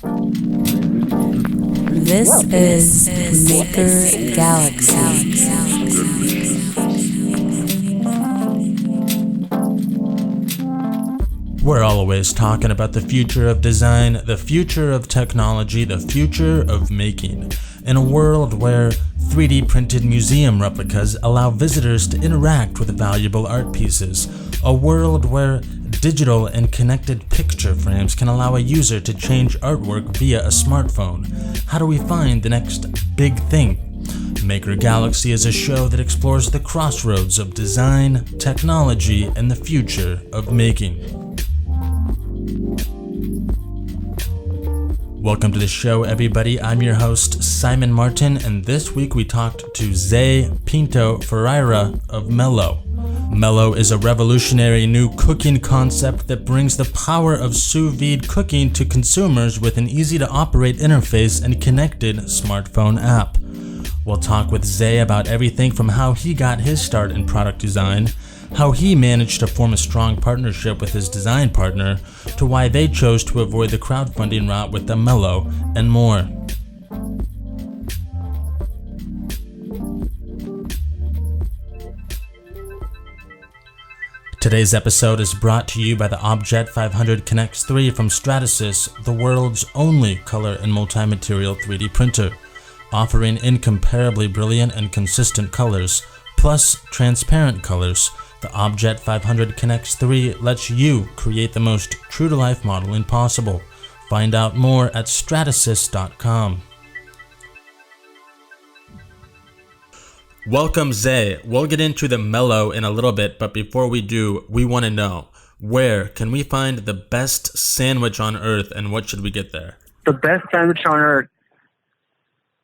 This is MakerGalaxy. We're always talking about the future of design, the future of technology, the future of making. In a world where 3D printed museum replicas allow visitors to interact with valuable art pieces. A world where digital and connected picture frames can allow a user to change artwork via a smartphone. How do we find the next big thing? MakerGalaxy is a show that explores the crossroads of design, technology, and the future of making. Welcome to the show, everybody. I'm your host, Simon Martin, and this week we talked to Pinto Ferreira of Mellow. Mellow is a revolutionary new cooking concept that brings the power of sous-vide cooking to consumers with an easy-to-operate interface and connected smartphone app. We'll talk with Zay about everything from how he got his start in product design, how he managed to form a strong partnership with his design partner, to why they chose to avoid the crowdfunding route with the Mellow, and more. Today's episode is brought to you by the Objet 500 Connects 3 from Stratasys, the world's only color and multi-material 3D printer, offering incomparably brilliant and consistent colors, plus transparent colors. The Objet 500 Connects 3 lets you create the most true-to-life modeling possible. Find out more at stratasys.com. Welcome, Zay. We'll get into the Mellow in a little bit, but before we do, we want to know, where can we find the best sandwich on earth, and what should we get there? The best sandwich on earth?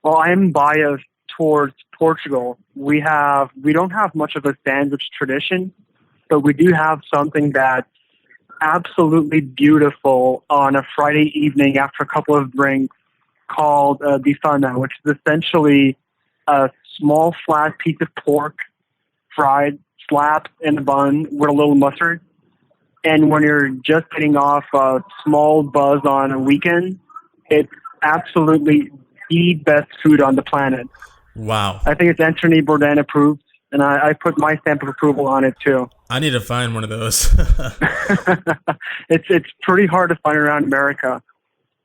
Well, I'm biased towards Portugal. We don't have much of a sandwich tradition, but we do have something that's absolutely beautiful on a Friday evening after a couple of drinks called bifana, which is essentially a small flat piece of pork fried, slapped in a bun with a little mustard. And when you're just getting off a small buzz on a weekend, it's absolutely the best food on the planet. Wow. I think it's Anthony Bourdain approved, and I put my stamp of approval on it too. I need to find one of those. It's pretty hard to find around America.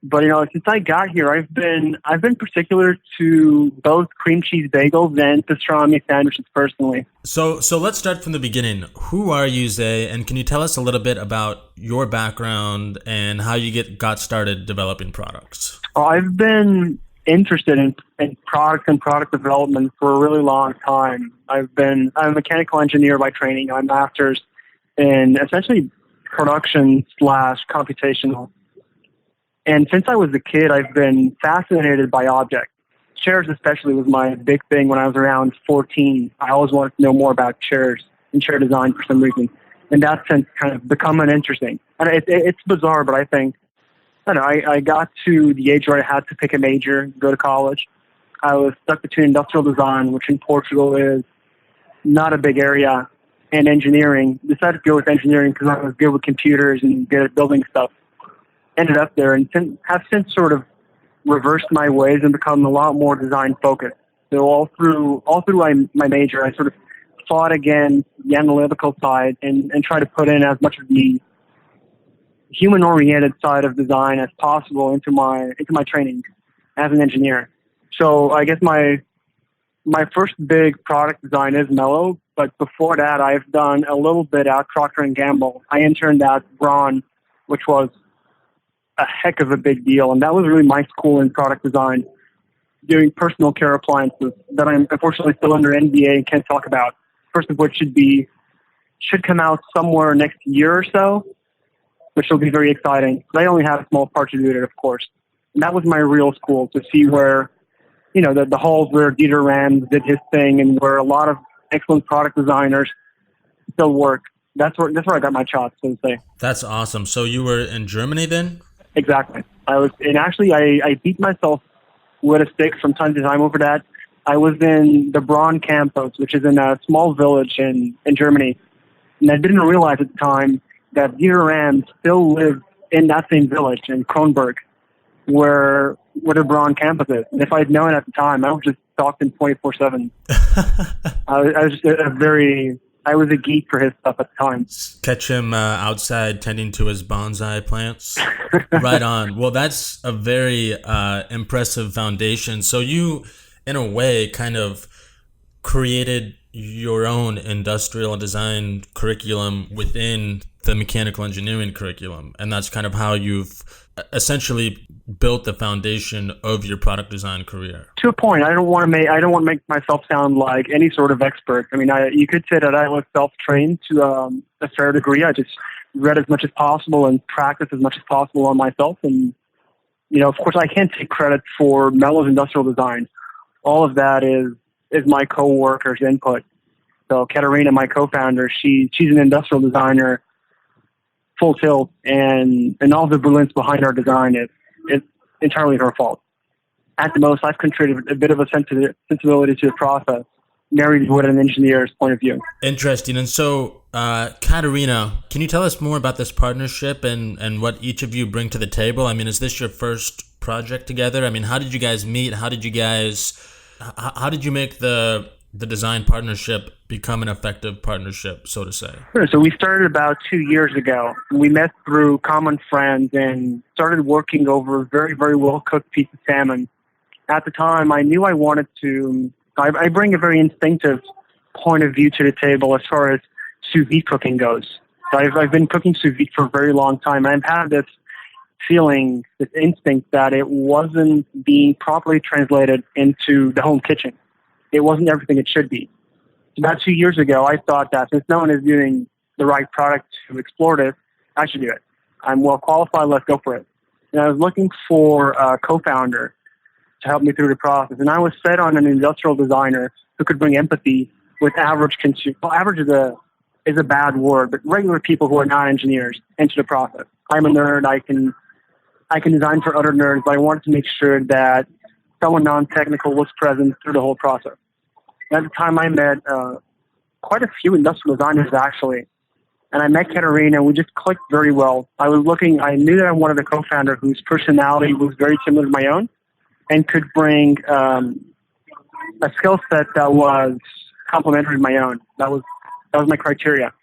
But since I got here, I've been particular to both cream cheese bagels and pastrami sandwiches personally. So let's start from the beginning. Who are you, Zay, and can you tell us a little bit about your background and how you got started developing products? I've been interested in products and product development for a really long time. I'm a mechanical engineer by training. I'm master's in essentially production/computational. And since I was a kid, I've been fascinated by objects. Chairs especially was my big thing when I was around 14. I always wanted to know more about chairs and chair design for some reason. And that's since kind of become interesting. And it's bizarre, but I think, I got to the age where I had to pick a major, go to college. I was stuck between industrial design, which in Portugal is not a big area, and engineering. Decided to go with engineering because I was good with computers and good at building stuff. Ended up there and have since sort of reversed my ways and become a lot more design focused. So all through my major, I sort of fought against the analytical side and try to put in as much of the human-oriented side of design as possible into my training as an engineer. So I guess my first big product design is Mellow, but before that I've done a little bit at Procter & Gamble. I interned at Braun, which was a heck of a big deal, and that was really my school in product design, doing personal care appliances that I'm unfortunately still under NDA and can't talk about. First of which should come out somewhere next year or so, which will be very exciting. But I only have a small part to do it, of course. And that was my real school, to see where, the halls where Dieter Rams did his thing and where a lot of excellent product designers still work. That's where I got my chops, so to say. That's awesome. So you were in Germany then? Exactly. I beat myself with a stick from time to time over that. I was in the Braun campus, which is in a small village in Germany. And I didn't realize at the time that Dieter Rams still lived in that same village in Kronberg. where the Braun campus is. And if I'd known at the time, I would just talk to him 24/7. I was just I was a geek for his stuff at the time. Catch him outside tending to his bonsai plants. Right on. Well, that's a very impressive foundation. So you, in a way, kind of created your own industrial design curriculum within the mechanical engineering curriculum. And that's kind of how you've essentially built the foundation of your product design career. To a point, I don't want to make myself sound like any sort of expert. I mean, you could say that I was self-trained to a fair degree. I just read as much as possible and practiced as much as possible on myself. And, of course, I can't take credit for Mellow's industrial design. All of that is my co-worker's input. So Katerina, my co-founder, she's an industrial designer, full tilt, and all the brilliance behind our design is entirely her fault. At the most, I've contributed a bit of a sensibility to the process, married with an engineer's point of view. Interesting. And so, Katerina, can you tell us more about this partnership and what each of you bring to the table? I mean, is this your first project together? I mean, how did you guys meet? How did you make the design partnership become an effective partnership, so to say? Sure. So we started about 2 years ago. We met through common friends and started working over a very, very well-cooked piece of salmon. At the time, I knew I wanted to... I bring a very instinctive point of view to the table as far as sous-vide cooking goes. So I've been cooking sous-vide for a very long time. I've had this feeling, this instinct that it wasn't being properly translated into the home kitchen. It wasn't everything it should be. About 2 years ago, I thought that since no one is doing the right product to explore this, I should do it. I'm well qualified, let's go for it. And I was looking for a co-founder to help me through the process. And I was set on an industrial designer who could bring empathy with average consumers. Well, average is a bad word, but regular people who are not engineers into the process. I'm a nerd. I can design for other nerds, but I wanted to make sure that someone non-technical was present through the whole process. And at the time, I met quite a few industrial designers, actually. And I met Katerina, and we just clicked very well. I knew that I wanted a co-founder whose personality was very similar to my own and could bring a skill set that was complementary to my own. That was my criteria.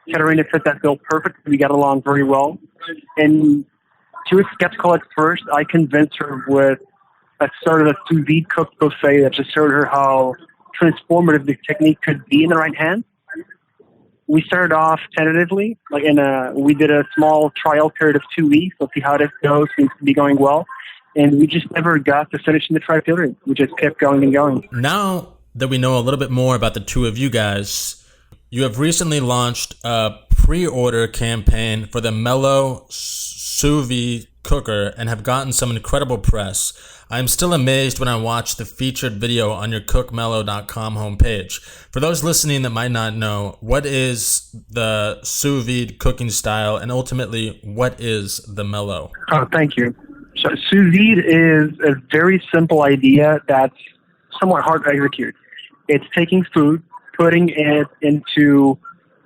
Katerina fit that bill perfectly. We got along very well. And she was skeptical at first. I convinced her with a sort of a sous-vide cooked buffet that just showed her how transformative the technique could be in the right hands. We started off tentatively, we did a small trial period of 2 weeks. Let's see how this goes. Seems to be going well. And we just never got to finishing the trial period. We just kept going and going. Now that we know a little bit more about the two of you guys, you have recently launched a pre-order campaign for the Mellow Sous-Vide cooker and have gotten some incredible press. I'm still amazed when I watch the featured video on your cookmellow.com homepage. For those listening that might not know, what is the sous-vide cooking style, and ultimately, what is the Mellow? Oh, thank you. So sous-vide is a very simple idea that's somewhat hard to execute. It's taking food, putting it into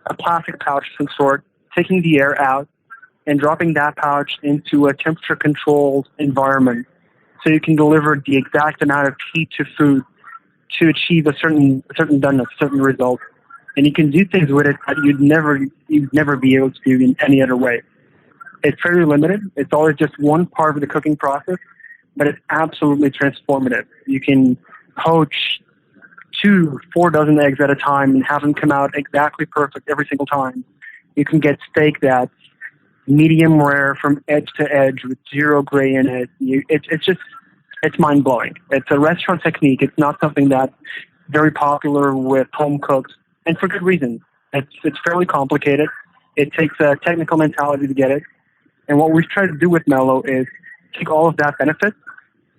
a plastic pouch of some sort, taking the air out, and dropping that pouch into a temperature-controlled environment so you can deliver the exact amount of heat to food to achieve a certain doneness, a certain result. And you can do things with it that you'd never be able to do in any other way. It's fairly limited. It's always just one part of the cooking process, but it's absolutely transformative. You can poach 2-4 dozen eggs at a time and have them come out exactly perfect every single time. You can get steak that's medium rare from edge to edge with zero gray in it. It's mind-blowing. It's a restaurant technique. It's not something that's very popular with home cooks, and for good reason. It's fairly complicated. It takes a technical mentality to get it. And what we've tried to do with Mellow is take all of that benefit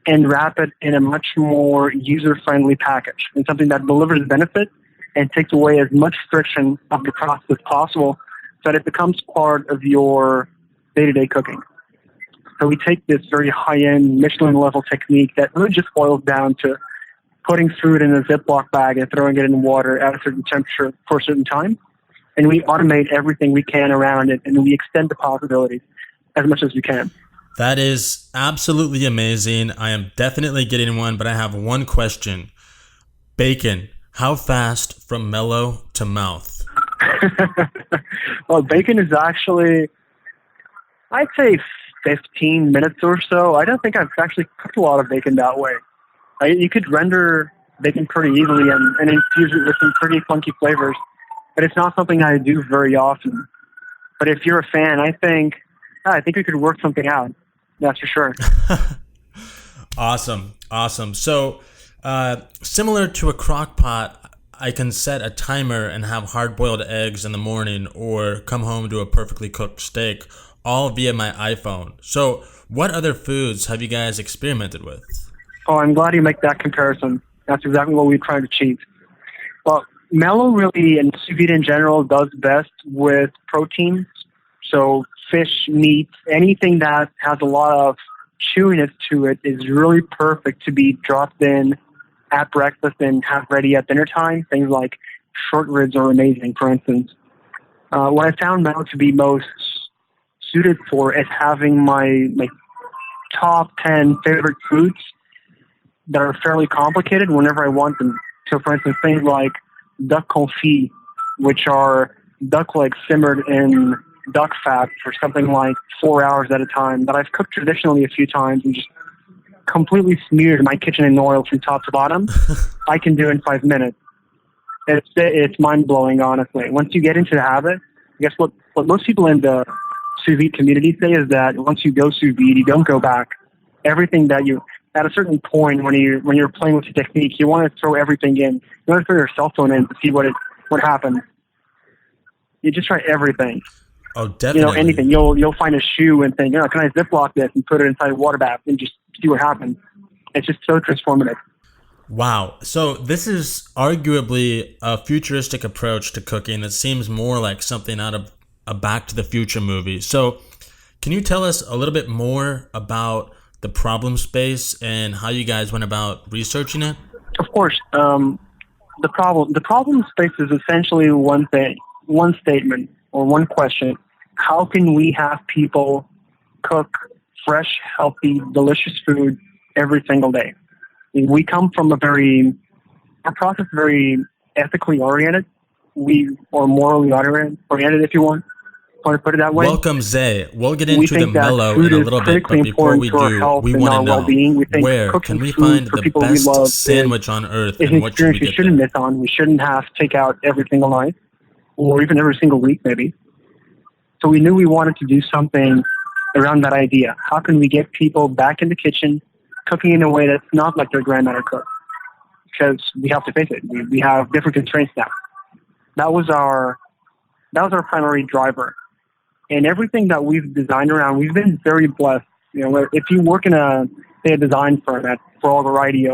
and wrap it in a much more user-friendly package, and something that delivers benefit and takes away as much friction of the process as possible so that it becomes part of your day-to-day cooking. So we take this very high-end Michelin-level technique that really just boils down to putting food in a Ziploc bag and throwing it in water at a certain temperature for a certain time. And we automate everything we can around it, and we extend the possibilities as much as we can. That is absolutely amazing. I am definitely getting one, but I have one question. Bacon, how fast from mellow to mouth? Well, bacon is actually, I'd say 15 minutes or so. I don't think I've actually cooked a lot of bacon that way. You could render bacon pretty easily and infuse it with some pretty funky flavors, but it's not something I do very often. But if you're a fan, I think we could work something out. That's for sure. Awesome. So, similar to a crock pot, I can set a timer and have hard-boiled eggs in the morning or come home to a perfectly cooked steak, all via my iPhone. So, what other foods have you guys experimented with? Oh, I'm glad you make that comparison. That's exactly what we're trying to achieve. Well, Mellow really, and Sous-Vide in general, does best with proteins. So fish, meat, anything that has a lot of chewiness to it is really perfect to be dropped in at breakfast and have ready at dinner time. Things like short ribs are amazing, for instance. What I found Mellow to be most suited for is having my top 10 favorite foods that are fairly complicated whenever I want them. So, for instance, things like duck confit, which are duck legs simmered in duck fat for something like 4 hours at a time, that I've cooked traditionally a few times and just completely smeared my kitchen in oil from top to bottom. I can do in 5 minutes. It's mind-blowing, honestly. Once you get into the habit, I guess what most people in the sous vide community say is that once you go sous vide, you don't go back. Everything that you... At a certain point, when you're playing with the technique, you want to throw everything in. You want to throw your cell phone in to see what happens. You just try everything. Oh, definitely. Anything. You'll find a shoe and think, can I Ziploc this and put it inside a water bath and just see what happens. It's just so transformative. Wow. So this is arguably a futuristic approach to cooking that seems more like something out of a Back to the Future movie. So can you tell us a little bit more about the problem space and how you guys went about researching it? Of course. The problem space is essentially one thing, one statement, or one question. How can we have people cook fresh, healthy, delicious food every single day? We come from our process is very ethically oriented. Or morally oriented, if you want to put it that way. Welcome, Zay. We'll get into the Mellow in a little bit, but before we do, we want to know, where can we find the best sandwich on earth and what should we get shouldn't miss on. We shouldn't have to take out every single night, or even every single week, maybe. So we knew we wanted to do something around that idea. How can we get people back in the kitchen, cooking in a way that's not like their grandmother cooked? Because we have to face it. We have different constraints now. That was our primary driver. And everything that we've designed around, we've been very blessed. If you work in a design firm for all variety,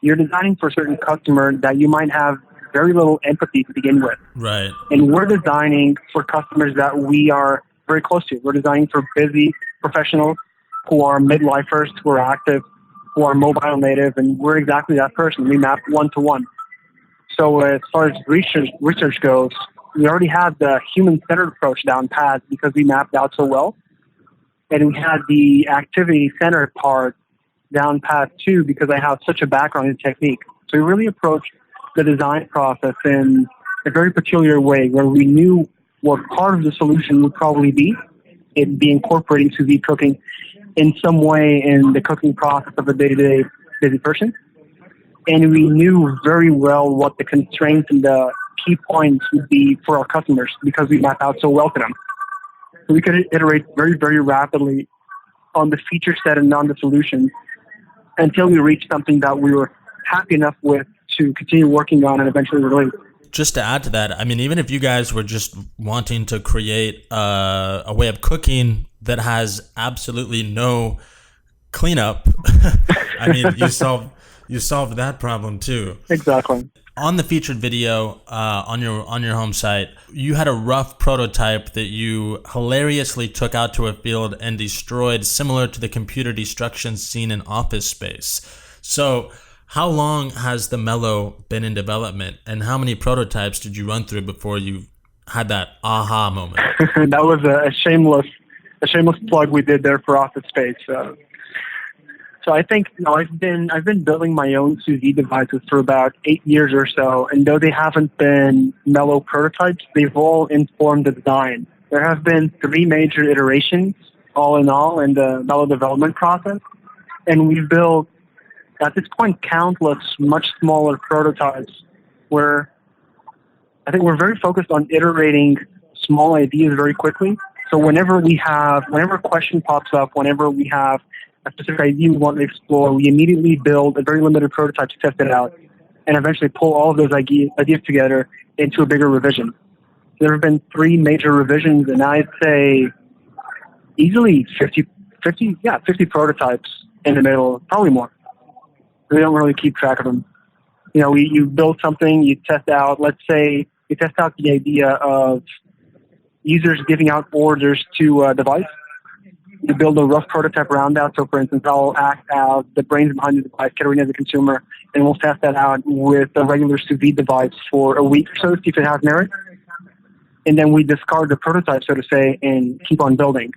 you're designing for a certain customer that you might have very little empathy to begin with. Right. And we're designing for customers that we are very close to. We're designing for busy professionals who are midlifers, who are active, who are mobile native, and we're exactly that person. We map one-to-one. So as far as research goes, we already had the human-centered approach down pat because we mapped out so well. And we had the activity-centered part down pat too because I have such a background in technique. So we really approached the design process in a very peculiar way where we knew what part of the solution would probably be. It'd be incorporating sous vide cooking in some way in the cooking process of a day-to-day busy person. And we knew very well what the constraints and the key points would be for our customers because we mapped out so well to them. So we could iterate very, very rapidly on the feature set and on the solution until we reached something that we were happy enough with to continue working on and eventually release. Just to add to that, I mean, even if you guys were just wanting to create a way of cooking that has absolutely no cleanup, I mean, you solved that problem too. Exactly. On the featured video on your home site, you had a rough prototype that you hilariously took out to a field and destroyed, similar to the computer destruction seen in Office Space. So how long has the Mellow been in development, and how many prototypes did you run through before you had that aha moment? That was a shameless a shameless plug we did there for Office Space. So I think I've been building my own Sous-Vide devices for about 8 years or so, and though they haven't been Mellow prototypes, they've all informed the design. There have been 3 major iterations, all in all, in the Mellow development process, and we've built, at this point, countless much smaller prototypes where I think we're very focused on iterating small ideas very quickly. So whenever a question pops up, whenever we have a specific idea we want to explore, we immediately build a very limited prototype to test it out and eventually pull all of those ideas together into a bigger revision. There have been 3 major revisions, and I'd say easily 50 prototypes in the middle, probably more. We don't really keep track of them. You build something, you test out, let's say you test out the idea of users giving out orders to a device. You build a rough prototype around that. So, for instance, I'll act as the brains behind the device, catering as a consumer, and we'll test that out with a regular Sous-Vide device for a week or so to see if it has merit. And then we discard the prototype, so to say, and keep on building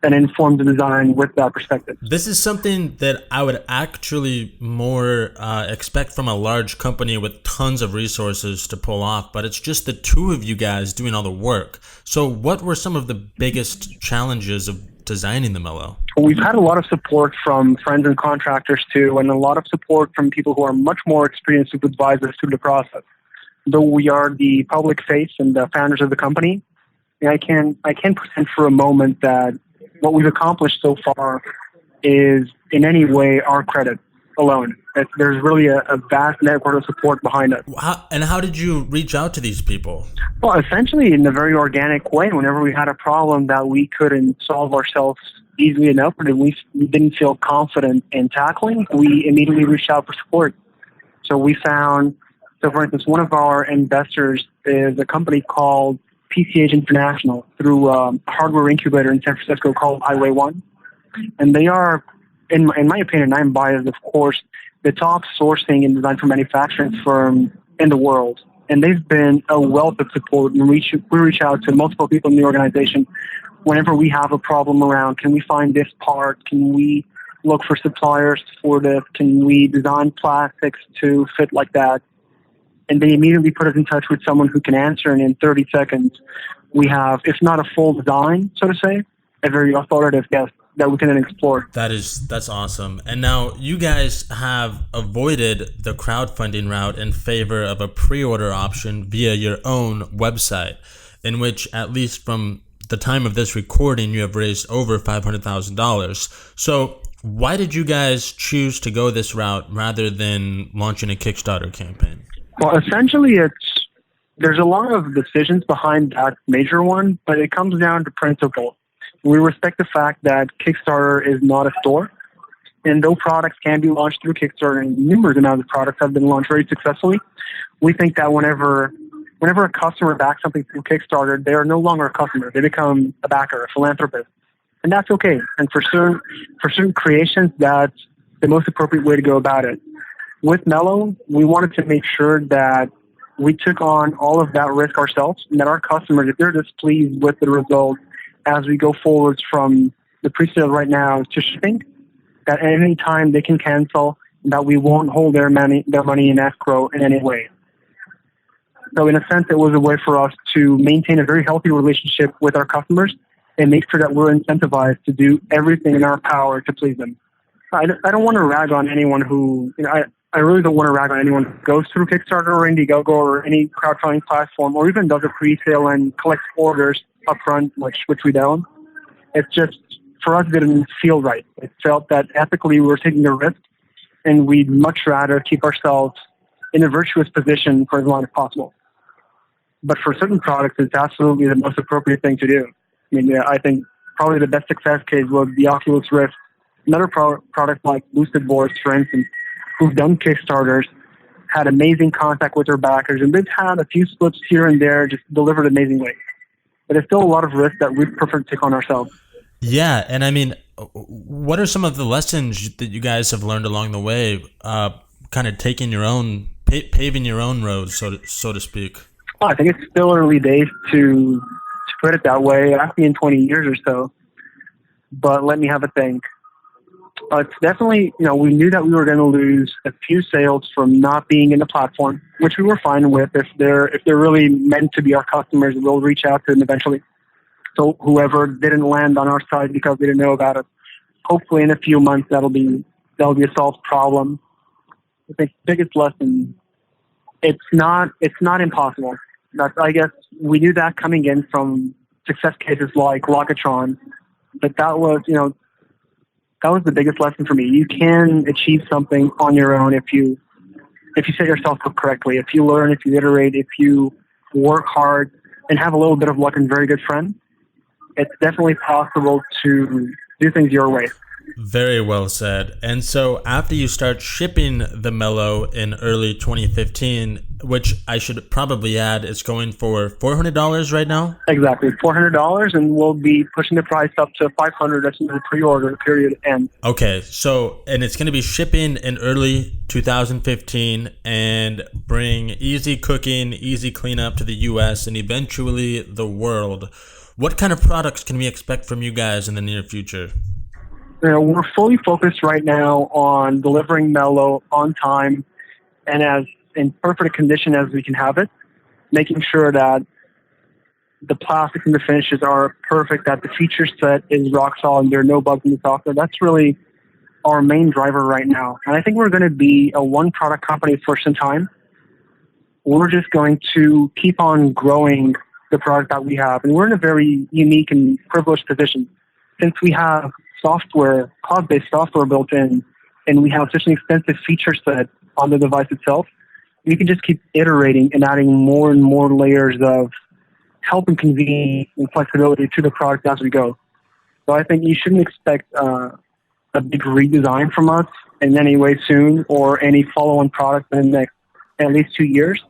and inform the design with that perspective. This is something that I would actually more expect from a large company with tons of resources to pull off, but it's just the 2 of you guys doing all the work. So what were some of the biggest challenges of designing the Mellow? We've had a lot of support from friends and contractors too, and a lot of support from people who are much more experienced supervisors through the process. Though we are the public face and the founders of the company, I can't pretend for a moment that what we've accomplished so far is in any way our credit alone. There's really a vast network of support behind us. How did you reach out to these people? Well, essentially in a very organic way. Whenever we had a problem that we couldn't solve ourselves easily enough, or that we didn't feel confident in tackling, we immediately reached out for support. So for instance, one of our investors is a company called PCH International through a hardware incubator in San Francisco called Highway 1. And they are, in my opinion, I'm biased, of course, the top sourcing and design for manufacturing firm in the world. And they've been a wealth of support. And we reach out to multiple people in the organization whenever we have a problem around, can we find this part? Can we look for suppliers for this? Can we design plastics to fit like that? And they immediately put us in touch with someone who can answer, and in 30 seconds, we have, if not a full design, so to say, a very authoritative guest that we can then explore. That's awesome. And now you guys have avoided the crowdfunding route in favor of a pre-order option via your own website, in which, at least from the time of this recording, you have raised over $500,000. So why did you guys choose to go this route rather than launching a Kickstarter campaign? Well, essentially, there's a lot of decisions behind that major one, but it comes down to principle. We respect the fact that Kickstarter is not a store, and though products can be launched through Kickstarter, and numerous amounts of products have been launched very successfully, we think that whenever a customer backs something through Kickstarter, they are no longer a customer. They become a backer, a philanthropist, and that's okay. And for certain creations, that's the most appropriate way to go about it. With Mellow, we wanted to make sure that we took on all of that risk ourselves, and that our customers, if they're displeased with the result as we go forwards from the pre-sale right now to shipping, that at any time they can cancel, and that we won't hold their money in escrow in any way. So in a sense, it was a way for us to maintain a very healthy relationship with our customers and make sure that we're incentivized to do everything in our power to please them. I don't want to rag on anyone who, I really don't want to rag on anyone who goes through Kickstarter or Indiegogo or any crowdfunding platform, or even does a pre-sale and collects orders upfront, which we don't. It's just, for us, it didn't feel right. It felt that ethically we were taking a risk, and we'd much rather keep ourselves in a virtuous position for as long as possible. But for certain products, it's absolutely the most appropriate thing to do. I mean, I think probably the best success case was the Oculus Rift. Another product like Boosted Boards, for instance, who've done Kickstarters, had amazing contact with their backers, and they've had a few slips here and there, just delivered amazingly. But there's still a lot of risk that we'd prefer to take on ourselves. Yeah, and I mean, what are some of the lessons that you guys have learned along the way, kind of taking your own, paving your own road, so to speak? Well, I think it's still early days to put it that way. Actually, in 20 years or so, but let me have a think. It's definitely, we knew that we were going to lose a few sales from not being in the platform, which we were fine with. If they're really meant to be our customers, we'll reach out to them eventually. So whoever didn't land on our side because they didn't know about it, hopefully in a few months that'll be a solved problem. I think the biggest lesson, it's not impossible. I guess we knew that coming in from success cases like Rocketron, but that was the biggest lesson for me. You can achieve something on your own if you set yourself up correctly, if you learn, if you iterate, if you work hard and have a little bit of luck and very good friends. It's definitely possible to do things your way. Very well said. And so after you start shipping the Mellow in early 2015, which I should probably add is going for $400 right now? Exactly, $400, and we'll be pushing the price up to $500 as soon as the pre-order period ends. Okay, and it's going to be shipping in early 2015 and bring easy cooking, easy cleanup to the US and eventually the world. What kind of products can we expect from you guys in the near future? We're fully focused right now on delivering Mellow on time and as in perfect condition as we can have it, making sure that the plastics and the finishes are perfect, that the feature set is rock solid, there are no bugs in the software. That's really our main driver right now. And I think we're going to be a one-product company for some time. We're just going to keep on growing the product that we have. And we're in a very unique and privileged position. Since we have software, cloud-based software built in, and we have such an extensive feature set on the device itself, we can just keep iterating and adding more and more layers of help and convenience and flexibility to the product as we go. So I think you shouldn't expect a big redesign from us in any way soon or any follow-on product in the next at least 2 years.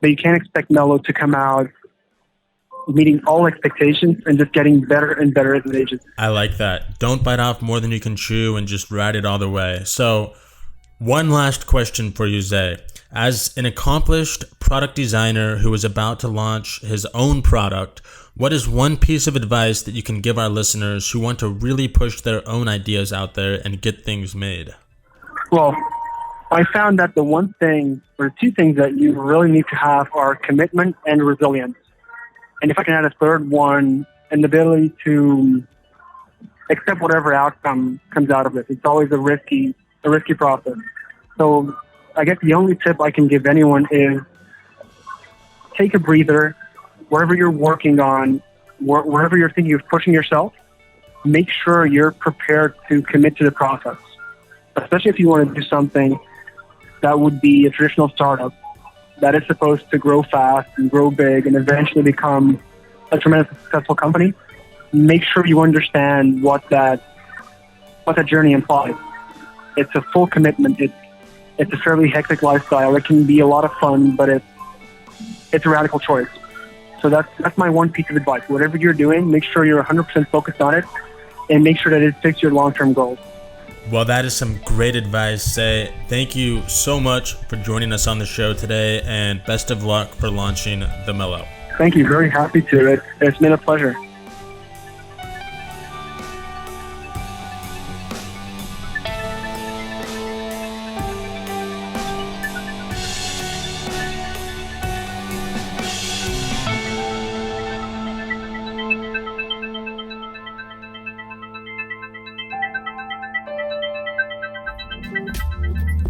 But you can't expect Mellow to come out meeting all expectations and just getting better and better as it ages. I like that. Don't bite off more than you can chew and just ride it all the way. So, one last question for you, Zay. As an accomplished product designer who is about to launch his own product, what is one piece of advice that you can give our listeners who want to really push their own ideas out there and get things made? Well, I found that the one thing or two things that you really need to have are commitment and resilience. And if I can add a third one, an ability to accept whatever outcome comes out of it. It's always a risky process. So I guess the only tip I can give anyone is take a breather. Wherever you're working on, wherever you're thinking of pushing yourself, make sure you're prepared to commit to the process. Especially if you want to do something that would be a traditional startup that is supposed to grow fast and grow big and eventually become a tremendously successful company. Make sure you understand what that journey implies. It's a full commitment. It's a fairly hectic lifestyle. It can be a lot of fun, but it's a radical choice. So that's my one piece of advice. Whatever you're doing, make sure you're 100% focused on it and make sure that it fits your long-term goals. Well, that is some great advice, Say. Thank you so much for joining us on the show today, and best of luck for launching the Mellow. Thank you. Very happy to. It's been a pleasure.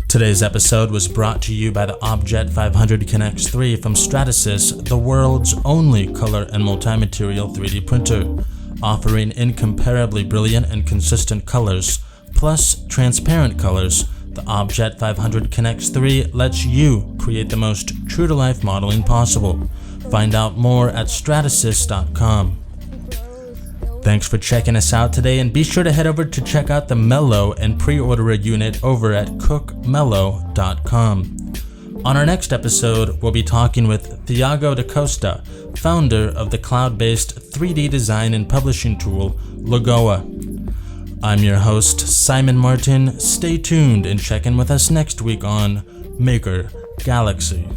Today's episode was brought to you by the Objet 500 Connects 3 from Stratasys, the world's only color and multi-material 3D printer, offering incomparably brilliant and consistent colors, plus transparent colors. The Objet 500 Connects 3 lets you create the most true-to-life modeling possible. Find out more at stratasys.com. Thanks for checking us out today, and be sure to head over to check out the Mellow and pre-order a unit over at cookmellow.com. On our next episode, we'll be talking with Thiago da Costa, founder of the cloud-based 3D design and publishing tool, Lagoa. I'm your host, Simon Martin. Stay tuned and check in with us next week on MakerGalaxy.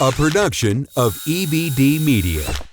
a production of EBD Media.